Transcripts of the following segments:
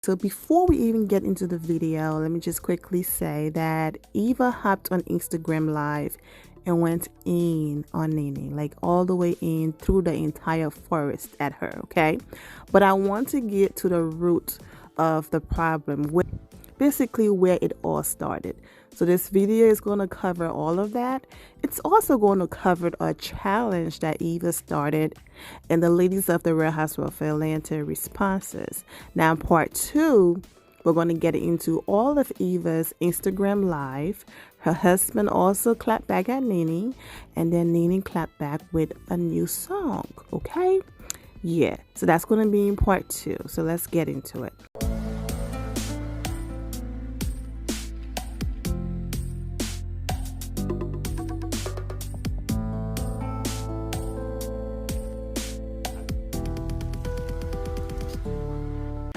So before we even get into the video, let me just quickly say that Eva hopped on Instagram Live and went in on Nene, like all the way in through the entire forest at her, okay? But I want to get to the root of the problem, basically where it all started. So this video is going to cover all of that. It's also going to cover a challenge that Eva started and the ladies of the Real Housewives of Atlanta responses. Now in part 2, we're going to get into all of Eva's Instagram Live. Her husband also clapped back at Nene, and then Nene clapped back with a new song, okay? Yeah, so that's going to be in part 2. So let's get into it.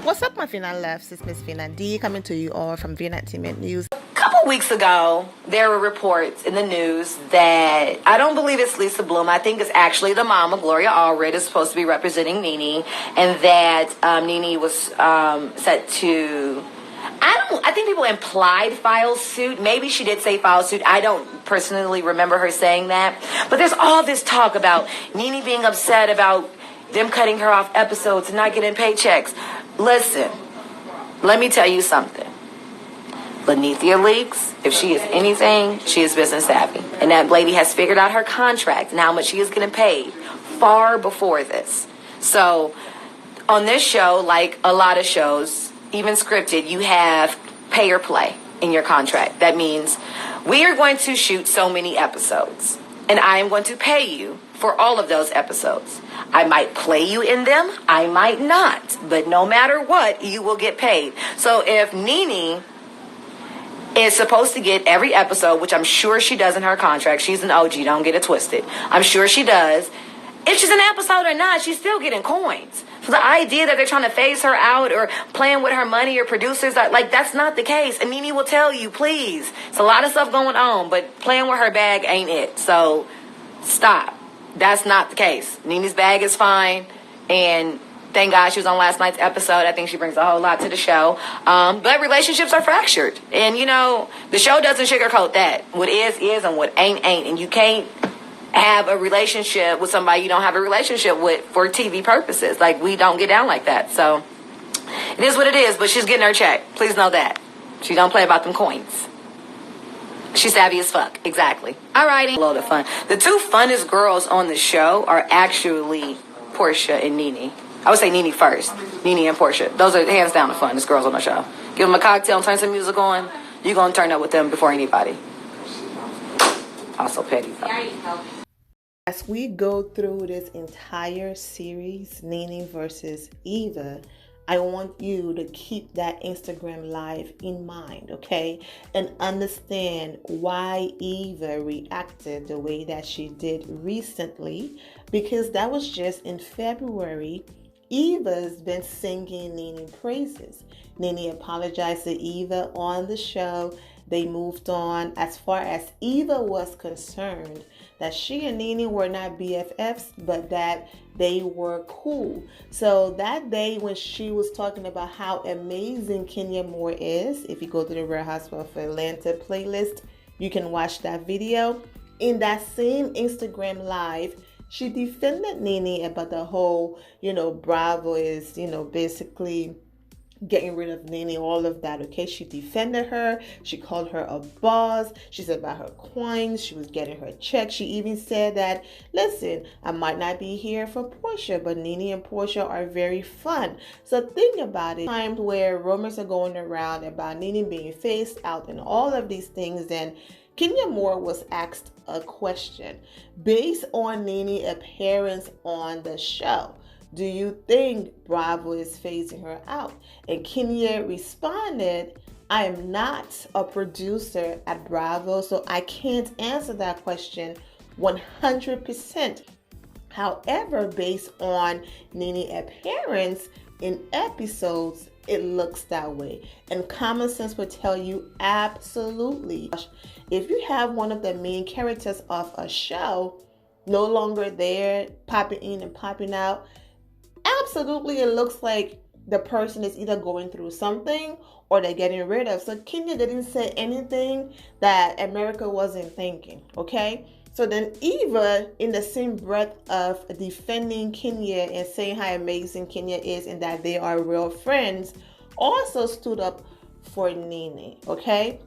What's up, my Fina Loves? It's Miss Fina D coming to you all from Vina Entertainment News. A couple weeks ago, there were reports in the news that I don't believe it's Lisa Bloom. I think it's actually the mama, Gloria Allred, is supposed to be representing Nene, and that Nene was set to. I think people implied file suit. Maybe she did say file suit. I don't personally remember her saying that. But there's all this talk about Nene being upset about them cutting her off episodes and not getting paychecks. Listen, let me tell you something. Lanithia Leaks, if she is anything, she is business savvy. And that lady has figured out her contract and how much she is getting paid far before this. So on this show, like a lot of shows, even scripted, you have pay or play in your contract. That means we are going to shoot so many episodes, and I am going to pay you for all of those episodes. I might play you in them, I might not, but no matter what, you will get paid. So if Nene is supposed to get every episode, which I'm sure she does in her contract, she's an OG, don't get it twisted, I'm sure she does. If she's an episode or not, she's still getting coins. So the idea that they're trying to phase her out or playing with her money or producers, like, that's not the case. And Nene will tell you, please, it's a lot of stuff going on, but playing with her bag ain't it. So stop. That's not the case. Nene's bag is fine, and thank God she was on last night's episode. I think she brings a whole lot to the show. But relationships are fractured, and the show doesn't sugarcoat that. What is, and what ain't. And you can't have a relationship with somebody you don't have a relationship with for TV purposes. Like, we don't get down like that. So it is what it is. But she's getting her check. Please know that she don't play about them coins. She's savvy as fuck. Exactly. All righty. A load of fun. The two funnest girls on the show are actually Porsha and Nene. I would say Nene first. Nene and Porsha. Those are hands down the funnest girls on the show. Give them a cocktail and turn some music on. You're going to turn up with them before anybody. Also petty. As we go through this entire series, Nene versus Eva, I want you to keep that Instagram Live in mind, okay? And understand why Eva reacted the way that she did recently, because that was just in February. Eva's been singing Nene praises. Nene apologized to Eva on the show. They moved on. As far as Eva was concerned, that she and Nene were not BFFs, but that they were cool. So that day when she was talking about how amazing Kenya Moore is, if you go to the Real Housewives of Atlanta playlist, you can watch that video. In that same Instagram Live, she defended Nene about the whole, Bravo is, basically getting rid of Nene, all of that, okay? She defended her. She called her a boss. She said about her coins. She was getting her check. She even said that, listen, I might not be here for Porsha, but Nene and Porsha are very fun. So think about it. Times where rumors are going around about Nene being phased out and all of these things, and Kenya Moore was asked a question based on Nene's appearance on the show. Do you think Bravo is phasing her out? And Kenya responded, I am not a producer at Bravo, so I can't answer that question 100%. However, based on Nene's appearance in episodes, it looks that way. And common sense would tell you absolutely. If you have one of the main characters of a show no longer there, popping in and popping out, absolutely, it looks like the person is either going through something or they're getting rid of. So Kenya didn't say anything that America wasn't thinking, okay? So then Eva, in the same breath of defending Kenya and saying how amazing Kenya is and that they are real friends, also stood up for Nene, okay?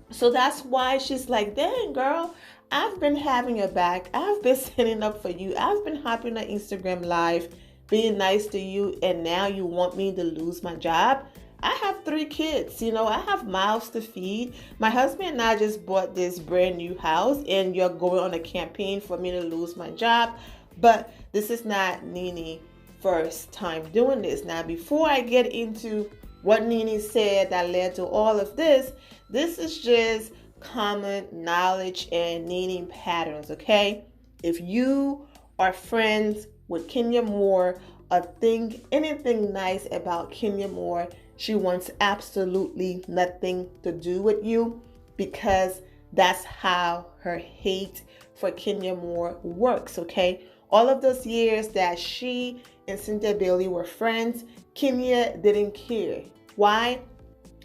So that's why she's like, dang, girl, I've been having your back. I've been standing up for you. I've been hopping on Instagram Live, being nice to you, and now you want me to lose my job? I have 3 kids, I have mouths to feed. My husband and I just bought this brand new house, and you're going on a campaign for me to lose my job. But this is not Nene first time doing this. Now, before I get into what Nene said that led to all of this is just common knowledge and Nene patterns, okay? If you are friends with Kenya Moore or think anything nice about Kenya Moore, she wants absolutely nothing to do with you, because that's how her hate for Kenya Moore works, okay? All of those years that she and Cynthia Bailey were friends, Kenya didn't care. Why?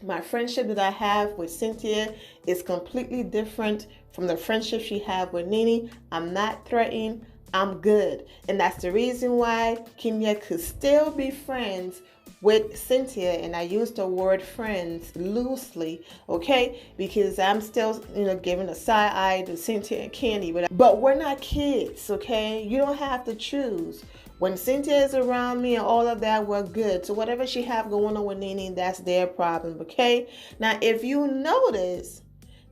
My friendship that I have with Cynthia is completely different from the friendship she had with Nene. I'm not threatened. I'm good. And that's the reason why Kenya could still be friends with Cynthia, and I use the word friends loosely, okay? Because I'm still, giving a side eye to Cynthia and Kandi, but we're not kids, okay? You don't have to choose. When Cynthia is around me and all of that, we're good. So whatever she have going on with Nene, that's their problem, okay? Now, if you notice,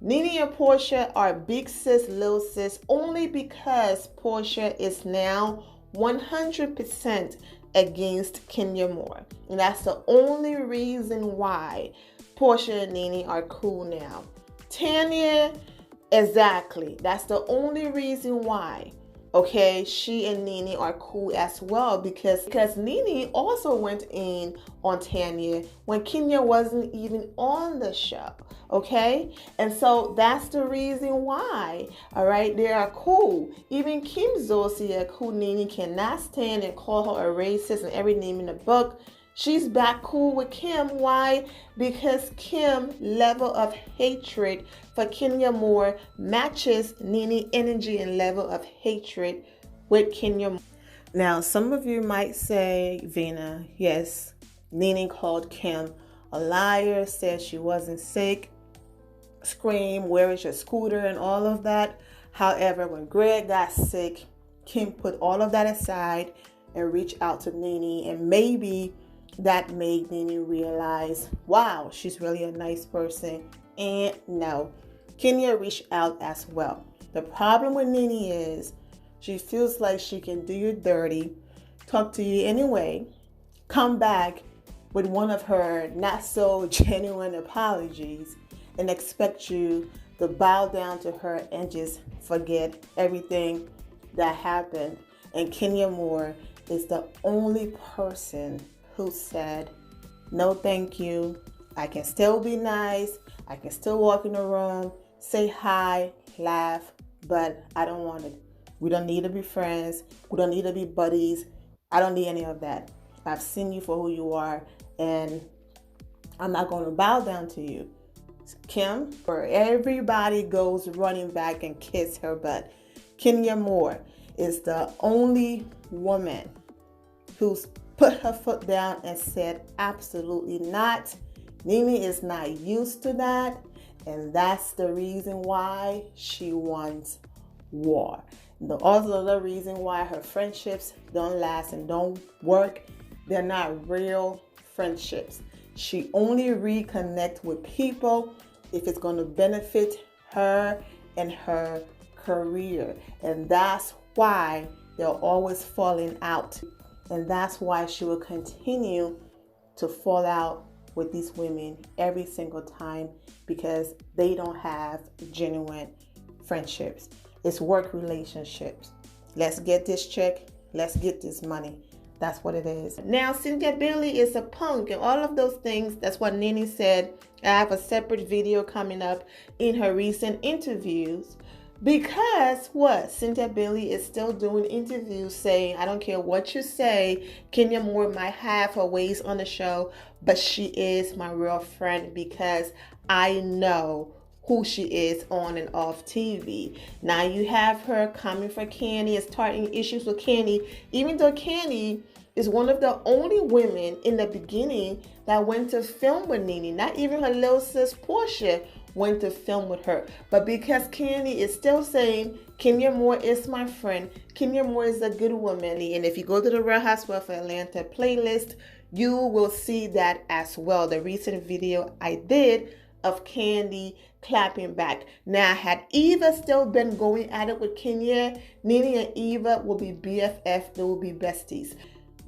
Nene and Porsha are big sis, little sis, only because Porsha is now 100% against Kenya Moore. And that's the only reason why Porsha and Nene are cool now. Tanya, exactly. That's the only reason why. Okay, she and Nene are cool as well, because Nene also went in on Tanya when Kenya wasn't even on the show. Okay, and so that's the reason why. All right, they are cool. Even Kim Zolciak, who Nene cannot stand and call her a racist and every name in the book, she's back cool with Kim. Why? Because Kim's level of hatred for Kenya Moore matches Nene's energy and level of hatred with Kenya Moore. Now, some of you might say, Vina, yes, Nene called Kim a liar, said she wasn't sick, scream, where is your scooter, and all of that. However, when Greg got sick, Kim put all of that aside and reached out to Nene, and maybe that made Nene realize, wow, she's really a nice person. And no, Kenya reached out as well. The problem with Nene is she feels like she can do you dirty, talk to you anyway, come back with one of her not so genuine apologies, and expect you to bow down to her and just forget everything that happened. And Kenya Moore is the only person who said, no thank you, I can still be nice, I can still walk in the room, say hi, laugh, but I don't want it. We don't need to be friends, we don't need to be buddies, I don't need any of that. I've seen you for who you are, and I'm not going to bow down to you. Kim, where everybody goes running back and kiss her butt, Kenya Moore is the only woman who's put her foot down and said, absolutely not. Nene is not used to that, and that's the reason why she wants war. Also the reason why her friendships don't last and don't work. They're not real friendships. She only reconnect with people if it's going to benefit her and her career. And that's why they're always falling out. And that's why she will continue to fall out with these women every single time, because they don't have genuine friendships. It's work relationships. Let's get this check. Let's get this money. That's what it is. Now, Cynthia Bailey is a punk and all of those things. That's what Nene said. I have a separate video coming up in her recent interviews. Because what? Cynthia Bailey is still doing interviews saying, I don't care what you say, Kenya Moore might have her ways on the show, but she is my real friend because I know who she is on and off TV. Now you have her coming for Kandi and starting issues with Kandi, even though Kandi is one of the only women in the beginning that went to film with Nene. Not even her little sis Porsha went to film with her. But because Kandi is still saying, Kenya Moore is my friend, Kenya Moore is a good woman. And if you go to the Real Housewives of Atlanta playlist, you will see that as well. The recent video I did of Kandi clapping back. Now, had Eva still been going at it with Kenya, Nene and Eva will be BFF, they will be besties.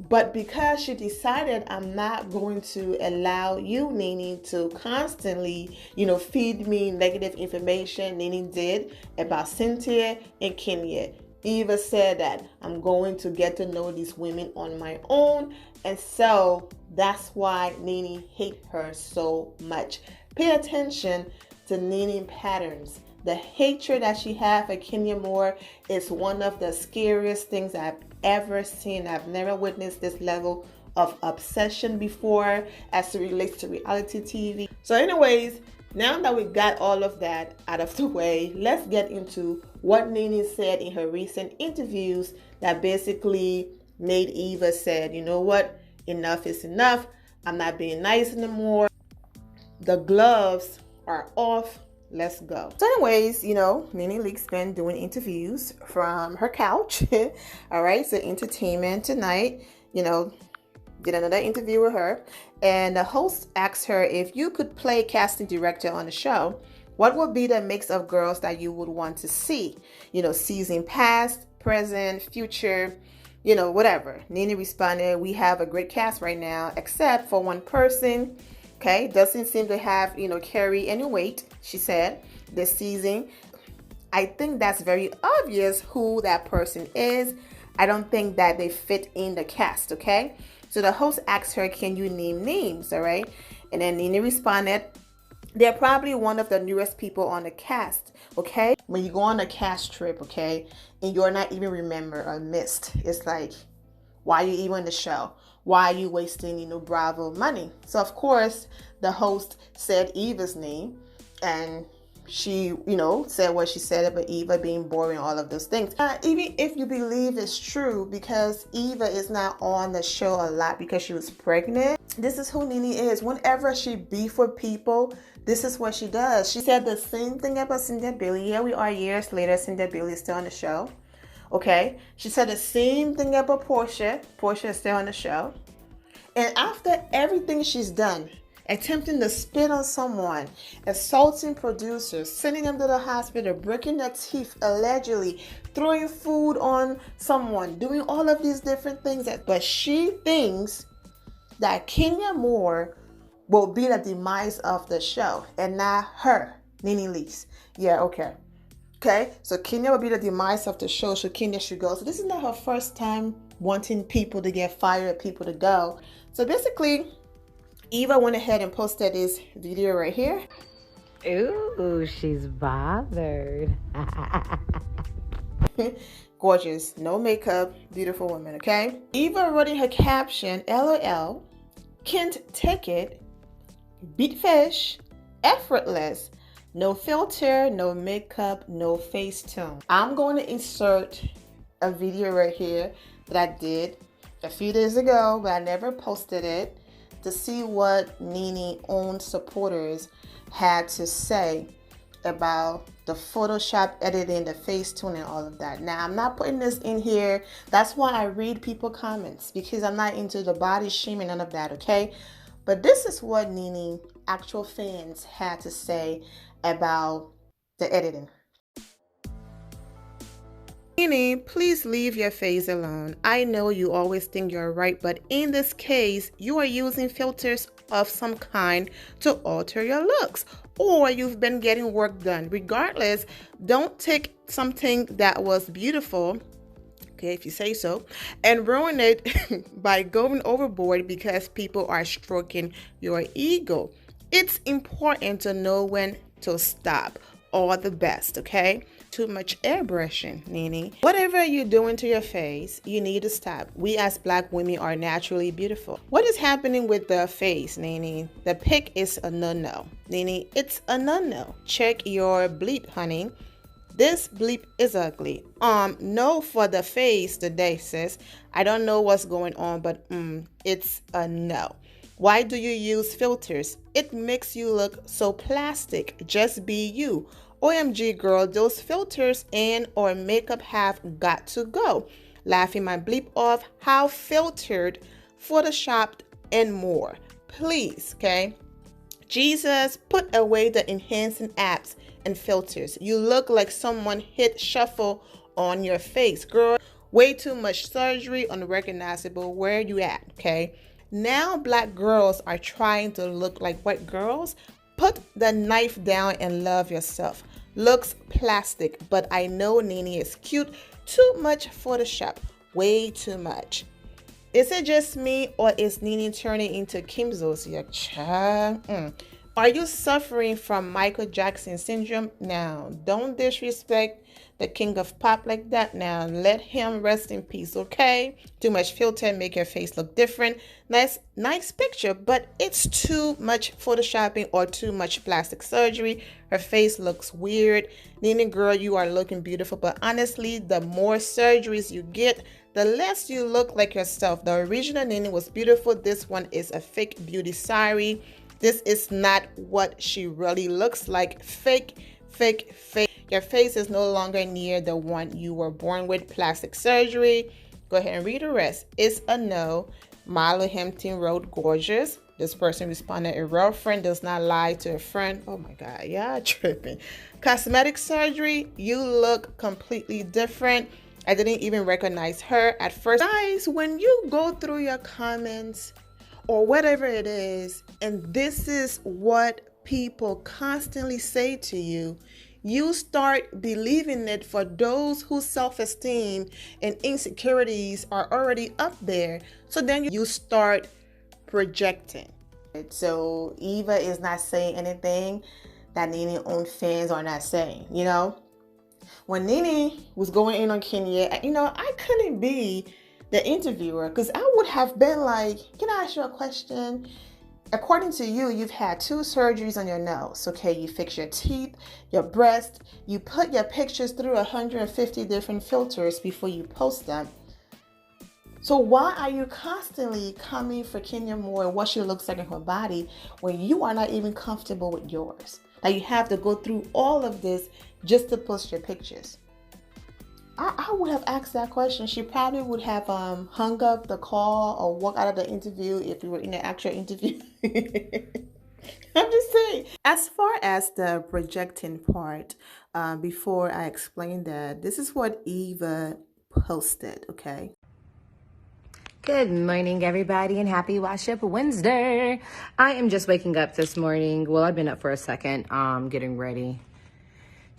But because she decided, I'm not going to allow you, Nene, to constantly, feed me negative information, Nene did, about Cynthia and Kenya. Eva said that I'm going to get to know these women on my own. And so that's why Nene hates her so much. Pay attention to Nene patterns. The hatred that she has for Kenya Moore is one of the scariest things I've ever seen. I've never witnessed this level of obsession before as it relates to reality TV. So anyways, now that we got all of that out of the way, let's get into what Nene said in her recent interviews that basically made Eva said, you know what, enough is enough. I'm not being nice anymore. The gloves are off. Let's go. So anyways, Nene Leakes been doing interviews from her couch. All right, so Entertainment Tonight, did another interview with her. And the host asked her, if you could play casting director on the show, what would be the mix of girls that you would want to see? Season past, present, future, whatever. Nene responded, we have a great cast right now, except for one person. Okay, doesn't seem to have, carry any weight, she said, this season. I think that's very obvious who that person is. I don't think that they fit in the cast, okay? So the host asked her, can you name names, all right? And then Nene responded, they're probably one of the newest people on the cast, okay? When you go on a cast trip, okay, and you're not even remembered or missed, it's like, why are you even in the show? Why are you wasting, Bravo money? So, of course, the host said Eva's name, and she, said what she said about Eva being boring, all of those things. Even if you believe it's true, because Eva is not on the show a lot because she was pregnant, this is who Nene is. Whenever she beef with people, this is what she does. She said the same thing about Cynthia Bailey. Here we are years later, Cynthia Bailey is still on the show. Okay, she said the same thing about Porsha. Porsha is still on the show. And after everything she's done, attempting to spit on someone, assaulting producers, sending them to the hospital, breaking their teeth allegedly, throwing food on someone, doing all of these different things, but she thinks that Kenya Moore will be the demise of the show and not her, Nene Leakes. Yeah, okay. Okay, so Kenya will be the demise of the show, so Kenya should go. So this is not her first time wanting people to get fired, people to go. So basically, Eva went ahead and posted this video right here. Ooh, she's bothered. Gorgeous, no makeup, beautiful woman, okay? Eva wrote in her caption, LOL, can't take it, beat fish, effortless. No filter, no makeup, no face tone. I'm going to insert a video right here that I did a few days ago, but I never posted it, to see what Nene own supporters had to say about the Photoshop editing, the face tune, and all of that. Now, I'm not putting this in here. That's why I read people's comments, because I'm not into the body shaming, none of that, okay? But this is what Nene actual fans had to say about the editing. Nene, please leave your face alone. I know you always think you're right, but in this case, you are using filters of some kind to alter your looks, or you've been getting work done. Regardless, don't take something that was beautiful, okay, if you say so, and ruin it by going overboard because people are stroking your ego. It's important to know when to stop. All the best, okay? too much airbrushing, Nene. Whatever you're doing to your face, you need to stop. We as Black women are naturally beautiful. What is happening with the face, Nene? The pic is a no-no. Nene, it's a no-no. Check your bleep, honey. This bleep is ugly. No for the face today, sis. I don't know what's going on, but it's a no. Why do you use filters? It makes you look so plastic. Just be you. OMG, girl, those filters and or makeup have got to go. Laughing my bleep off. How filtered, photoshopped, and more. Please, okay? Jesus, put away the enhancing apps and filters. You look like someone hit shuffle on your face, girl. Way too much surgery, unrecognizable. Where you at, okay? Now Black girls are trying to look like white girls. Put the knife down and love yourself. Looks plastic, but I know Nene is cute. Too much Photoshop. Way too much. Is it just me, or is Nene turning into Kim Zolciak? Are you suffering from Michael Jackson syndrome? Now, don't disrespect the king of pop like that. Now, let him rest in peace, okay? Too much filter make your face look different. Nice picture, but it's too much photoshopping or too much plastic surgery. Her face looks weird. Nene, girl, you are looking beautiful, but honestly, the more surgeries you get, the less you look like yourself. The original Nene was beautiful. This one is a fake beauty. Sorry. This is not what she really looks like. Fake. Your face is no longer near the one you were born with. Plastic surgery. Go ahead and read the rest. It's a no. Milo Hampton wrote gorgeous. This person responded, a real friend does not lie to a friend. Oh my God, yeah, tripping. Cosmetic surgery. You look completely different. I didn't even recognize her at first. Guys, when you go through your comments or whatever it is, and this is what people constantly say to you, you start believing it for those whose self-esteem and insecurities are already up there. So then you start projecting. So Eva is not saying anything that Nene own fans are not saying, you know? When Nene was going in on Kenya, you know, I couldn't be the interviewer because I would have been like, can I ask you a question? According to you, you've had 2 surgeries on your nose, okay? You fix your teeth, your breast, you put your pictures through 150 different filters before you post them. So why are you constantly coming for Kenya Moore and what she looks like in her body when you are not even comfortable with yours? Like, you have to go through all of this just to post your pictures. I would have asked that question. She probably would have hung up the call or walked out of the interview if we were in the actual interview. I'm just saying. As far as the projecting part, before I explain that, this is what Eva posted, okay? Good morning, everybody, and happy Wash Up Wednesday. I am just waking up this morning. Well, I've been up for a second, getting ready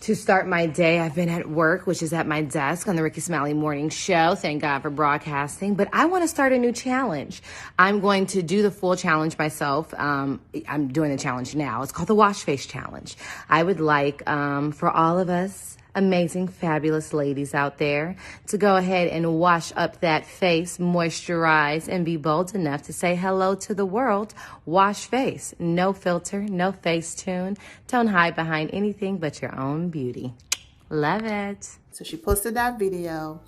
to start my day. I've been at work, which is at my desk on the Ricky Smiley Morning Show. Thank God for broadcasting. But I want to start a new challenge. I'm going to do the full challenge myself. I'm doing the challenge now. It's called the Wash Face Challenge. I would like for all of us amazing, fabulous ladies out there to go ahead and wash up that face, moisturize, and be bold enough to say hello to the world. Wash face. No filter, no face tune. Don't hide behind anything but your own beauty. Love it. So she posted that video,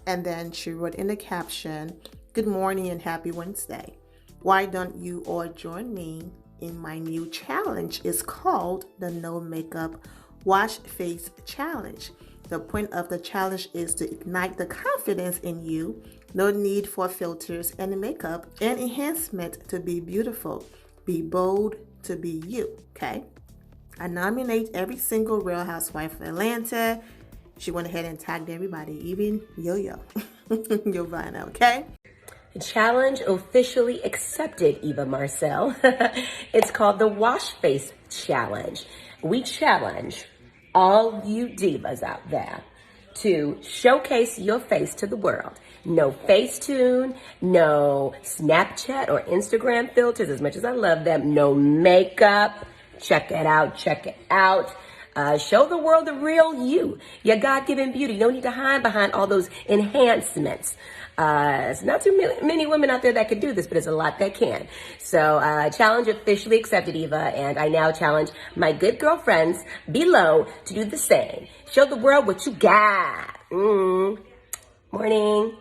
and then she wrote in the caption, good morning and happy Wednesday. Why don't you all join me in my new challenge? It's called the No Makeup Wash Face Challenge. The point of the challenge is to ignite the confidence in you. No need for filters and makeup and enhancement to be beautiful. Be bold to be you, okay? I nominate every single Real Housewife of Atlanta. She went ahead and tagged everybody, even Yo-Yo. Giovanna, okay? Challenge officially accepted, Eva Marcille. It's called the Wash Face Challenge. We challenge all you divas out there to showcase your face to the world. No Facetune, no Snapchat or Instagram filters, as much as I love them. No makeup. Check it out. Show the world the real you, your God-given beauty. You don't need to hide behind all those enhancements. There's not too many women out there that could do this, but there's a lot that can. So challenge officially accepted, Eva, and I now challenge my good girlfriends below to do the same. Show the world what you got. Morning.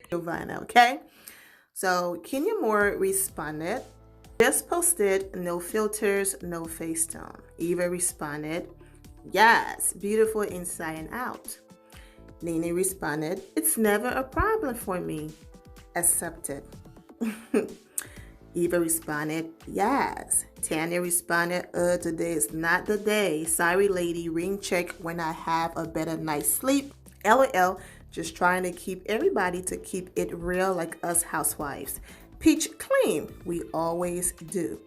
Giovanna, okay? So Kenya Moore responded, just posted, no filters, no face tone. Eva responded, yes, beautiful inside and out. Nene responded, it's never a problem for me. Accepted. Eva responded, yes. Tanya responded, today is not the day. Sorry, lady, ring check when I have a better night's sleep. LOL, just trying to keep everybody to keep it real like us housewives. Peach clean, we always do.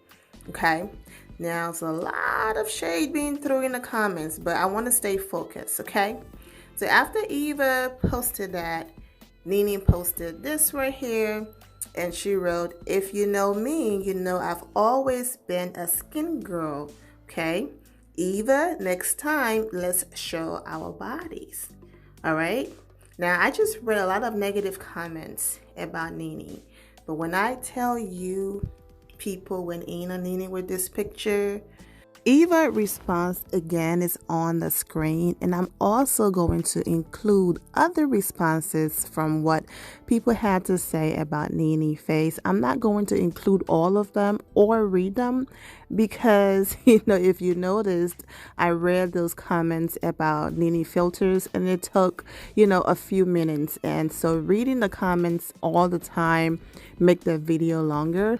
Okay? Now, there's a lot of shade being thrown in the comments, but I want to stay focused, okay? So after Eva posted that, Nene posted this right here, and she wrote, if you know me, you know I've always been a skin girl, okay? Eva, next time, let's show our bodies, all right? Now, I just read a lot of negative comments about Nene, but when I tell you people went in on Nene with this picture, Eva response again is on the screen, and I'm also going to include other responses from what people had to say about Nene face. I'm not going to include all of them or read them because, if you noticed, I read those comments about Nene filters and it took, a few minutes. And so reading the comments all the time make the video longer.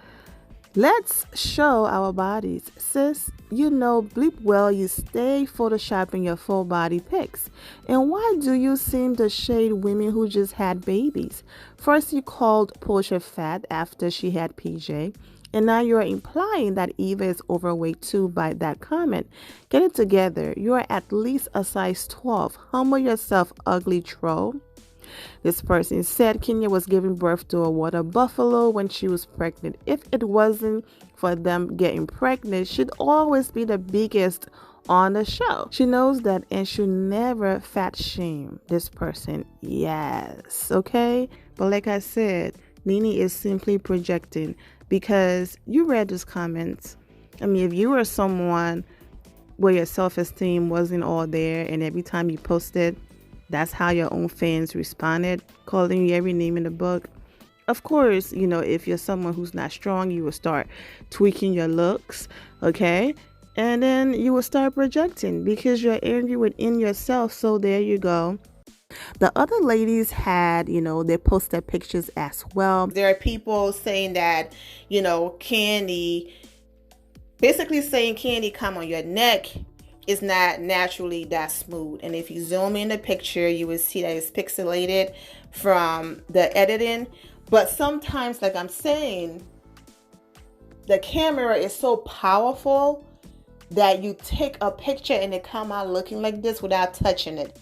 Let's show our bodies. Sis, bleep well you stay photoshopping your full body pics. And why do you seem to shade women who just had babies? First you called Porsha fat after she had PJ. And now you're implying that Eva is overweight too by that comment. Get it together. You're at least a size 12. Humble yourself, ugly troll. This person said Kenya was giving birth to a water buffalo when she was pregnant. If it wasn't for them getting pregnant, she'd always be the biggest on the show. She knows that and she'll never fat shame this person. Yes, okay? But like I said, Nene is simply projecting because you read those comments. I mean, if you were someone where your self-esteem wasn't all there and every time you posted, that's how your own fans responded, calling you every name in the book. Of course, if you're someone who's not strong, you will start tweaking your looks, okay? And then you will start projecting because you're angry within yourself. So there you go. The other ladies had, they posted pictures as well. There are people saying that, Kandi, basically saying, Kandi, come on, your neck is not naturally that smooth. And if you zoom in the picture, you will see that it's pixelated from the editing. But sometimes, like I'm saying, the camera is so powerful that you take a picture and it come out looking like this without touching it.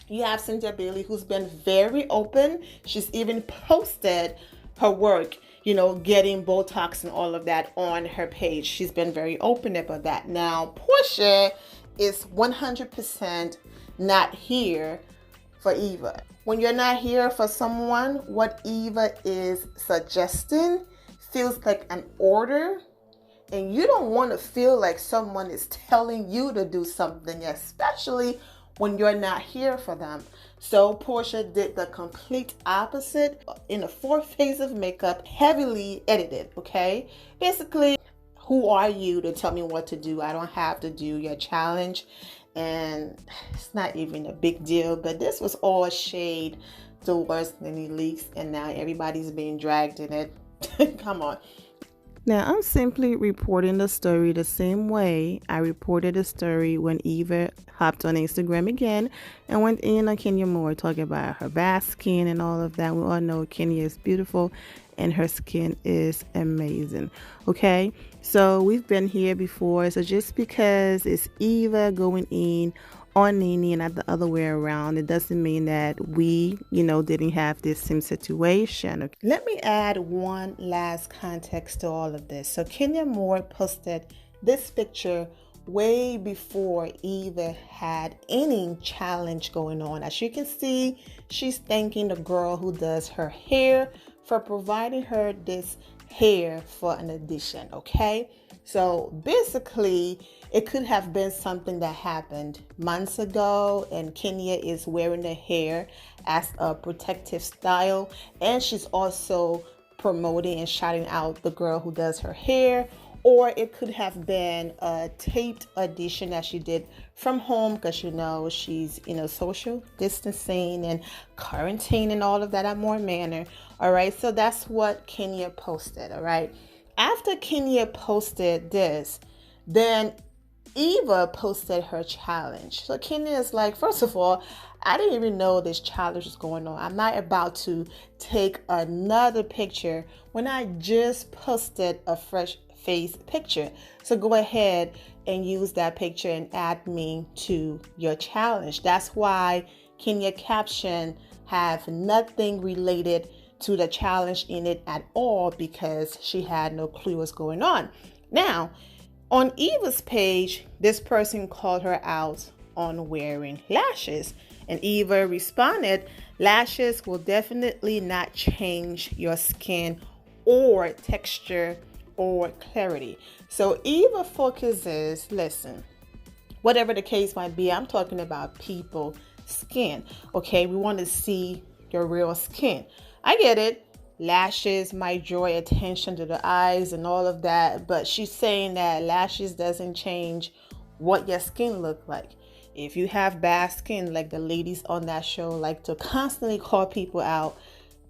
You have Cynthia Bailey, who's been very open. She's even posted her work, getting Botox and all of that on her page. She's been very open about that. Now, Porsha is 100% not here for Eva. When you're not here for someone, what Eva is suggesting feels like an order, and you don't want to feel like someone is telling you to do something, especially when you're not here for them. So Porsha did the complete opposite in a 4 phase of makeup, heavily edited, okay? Basically, who are you to tell me what to do? I don't have to do your challenge. And it's not even a big deal, but this was all shade towards Nene Leakes, and now everybody's being dragged in it. Come on. Now, I'm simply reporting the story the same way I reported the story when Eva hopped on Instagram again and went in on Kenya Moore talking about her bad skin and all of that. We all know Kenya is beautiful and her skin is amazing. Okay, so we've been here before. So just because it's Eva going in on Nene and not the other way around, it doesn't mean that we, didn't have this same situation. Okay. Let me add one last context to all of this. So Kenya Moore posted this picture way before Eva had any challenge going on. As you can see, she's thanking the girl who does her hair for providing her this hair for an addition, okay? So basically, it could have been something that happened months ago, and Kenya is wearing the hair as a protective style, and she's also promoting and shouting out the girl who does her hair. Or it could have been a taped audition that she did from home, because you know she's social distancing and quarantine and all of that at more manner. All right, so that's what Kenya posted. All right, after Kenya posted this, then Eva posted her challenge. So Kenya is like, first of all, I didn't even know this challenge was going on. I'm not about to take another picture when I just posted a fresh face picture. So go ahead and use that picture and add me to your challenge. That's why Kenya caption have nothing related to the challenge in it at all, because she had no clue what's going on. Now, on Eva's page, this person called her out on wearing lashes, and Eva responded, "Lashes will definitely not change your skin or texture or clarity." So Eva focuses, listen, whatever the case might be, I'm talking about people skin. Okay, we want to see your real skin. I get it. Lashes might draw attention to the eyes and all of that, but she's saying that lashes doesn't change what your skin look like. If you have bad skin, like the ladies on that show like to constantly call people out,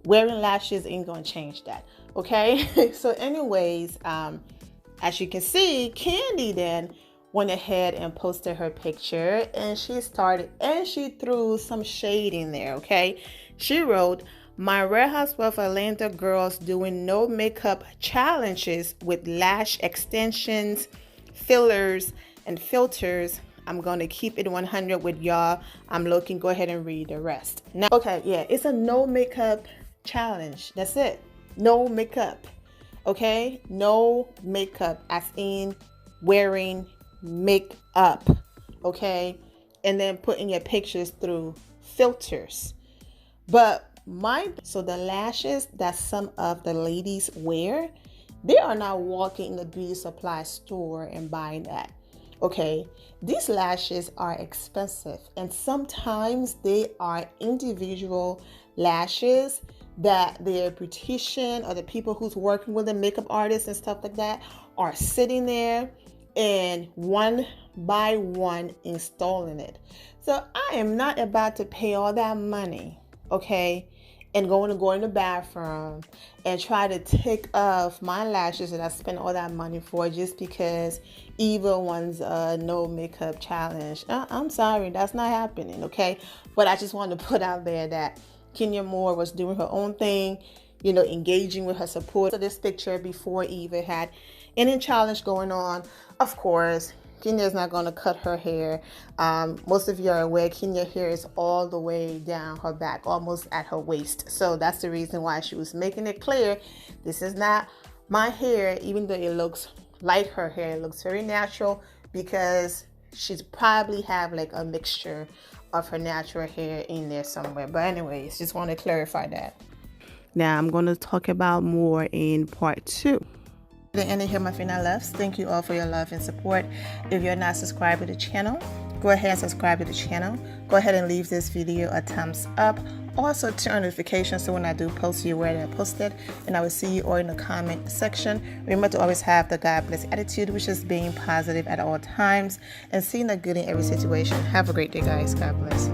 wearing lashes ain't gonna change that. Okay, so anyways, as you can see, Kandi then went ahead and posted her picture, and she threw some shade in there. Okay, she wrote, "My Real Housewives of Atlanta girls doing no makeup challenges with lash extensions, fillers, and filters. I'm going to keep it 100 with y'all. I'm looking." Go ahead and read the rest. Now, okay, yeah, it's a no makeup challenge. That's it. No makeup. Okay? No makeup, as in wearing makeup. Okay? And then putting your pictures through filters. But so the lashes that some of the ladies wear, they are not walking in the beauty supply store and buying that. Okay, these lashes are expensive, and sometimes they are individual lashes that their beautician or the people who's working with the makeup artists and stuff like that are sitting there and one by one installing it. So I am not about to pay all that money, okay, and go in the bathroom and try to take off my lashes that I spent all that money for just because Eva wants a no makeup challenge. I'm sorry, that's not happening, okay? But I just wanted to put out there that Kenya Moore was doing her own thing, engaging with her support. So this picture before Eva had any challenge going on. Of course, Kenya's not going to cut her hair. Most of you are aware Kenya's hair is all the way down her back, almost at her waist. So that's the reason why she was making it clear, this is not my hair, even though it looks like her hair. It looks very natural because she's probably have like a mixture of her natural hair in there somewhere. But anyways, just want to clarify that. Now I'm going to talk about more in part 2. The end of here, my final loves. Thank you all for your love and support. If you're not subscribed to the channel, go ahead and subscribe to the channel. Go ahead and leave this video a thumbs up. Also turn on notifications so when I do post, you're aware that I posted. And I will see you all in the comment section. Remember to always have the God bless attitude, which is being positive at all times and seeing the good in every situation. Have a great day, guys. God bless.